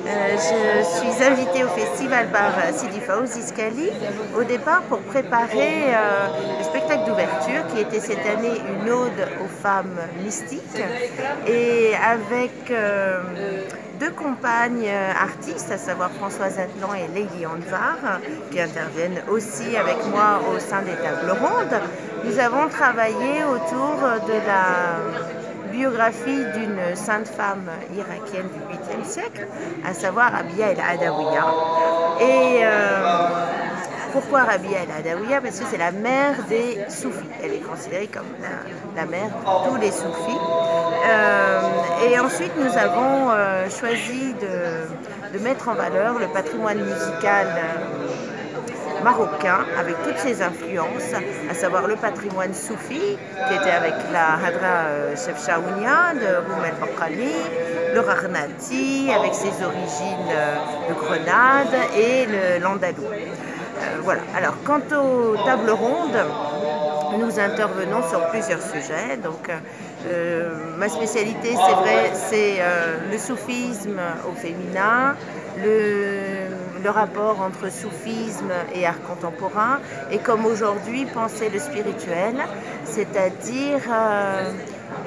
Je suis invitée au festival par Sidi Fawzi Iskali au départ pour préparer le spectacle d'ouverture qui était cette année une ode aux femmes mystiques et avec deux compagnes artistes, à savoir Françoise Atlan et Lady Anvar, qui interviennent aussi avec moi au sein des tables rondes. Nous avons travaillé autour de la biographie d'une sainte femme irakienne du 8e siècle, à savoir Rabia el-Adawiya. Et pourquoi Rabia el-Adawiya? Parce que c'est la mère des soufis. Elle est considérée comme la mère de tous les soufis. Et ensuite, nous avons choisi de mettre en valeur le patrimoine musical marocain avec toutes ses influences, à savoir le patrimoine soufi qui était avec la Hadra Chefchaounia de Roum el-Bakkali, le Rarnati avec ses origines de Grenade et l'Andalou. Voilà. Alors quant aux tables rondes, nous intervenons sur plusieurs sujets. Donc, ma spécialité, c'est vrai, c'est le soufisme au féminin, le rapport entre soufisme et art contemporain, et comme aujourd'hui, penser le spirituel, c'est-à-dire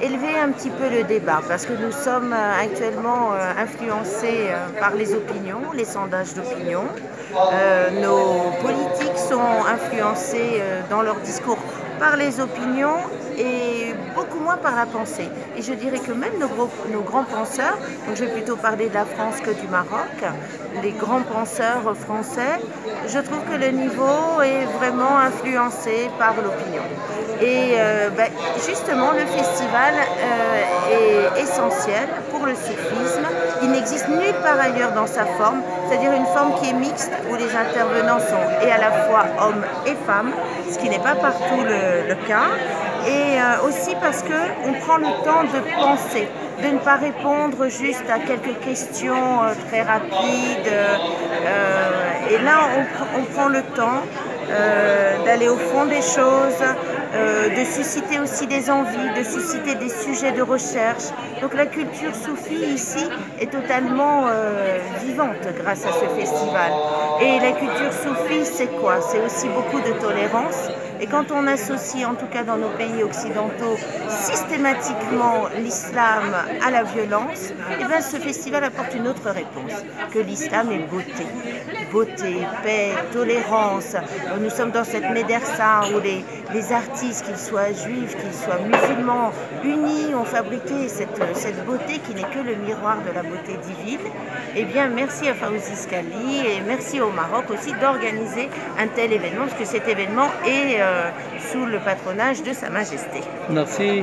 élever un petit peu le débat, parce que nous sommes actuellement influencés par les opinions, les sondages d'opinion. Nos politiques sont influencés dans leur discours par les opinions et beaucoup moins par la pensée. Et je dirais que même nos grands penseurs, donc je vais plutôt parler de la France que du Maroc, les grands penseurs français, je trouve que le niveau est vraiment influencé par l'opinion. Et justement, le festival est essentiel pour le soufisme. Il n'existe nulle part ailleurs dans sa forme, c'est-à-dire une forme qui est mixte, où les intervenants sont et à la fois hommes et femmes, ce qui n'est pas partout le cas. Et aussi parce qu'on prend le temps de penser, de ne pas répondre juste à quelques questions très rapides. Et là, on prend le temps d'aller au fond des choses, de susciter aussi des envies, de susciter des sujets de recherche. Donc la culture soufie ici est totalement vivante grâce à ce festival. Et la culture soufie, c'est quoi? C'est aussi beaucoup de tolérance. Et quand on associe, en tout cas dans nos pays occidentaux, systématiquement l'islam à la violence, et bien ce festival apporte une autre réponse, que l'islam est beauté. Beauté, paix, tolérance. Nous sommes dans cette médersa où les artistes, qu'ils soient juifs, qu'ils soient musulmans, unis, ont fabriqué cette beauté qui n'est que le miroir de la beauté divine. Eh bien, merci à Fawzi Iskali et merci au Maroc aussi d'organiser un tel événement, parce que cet événement est sous le patronage de Sa Majesté. Merci.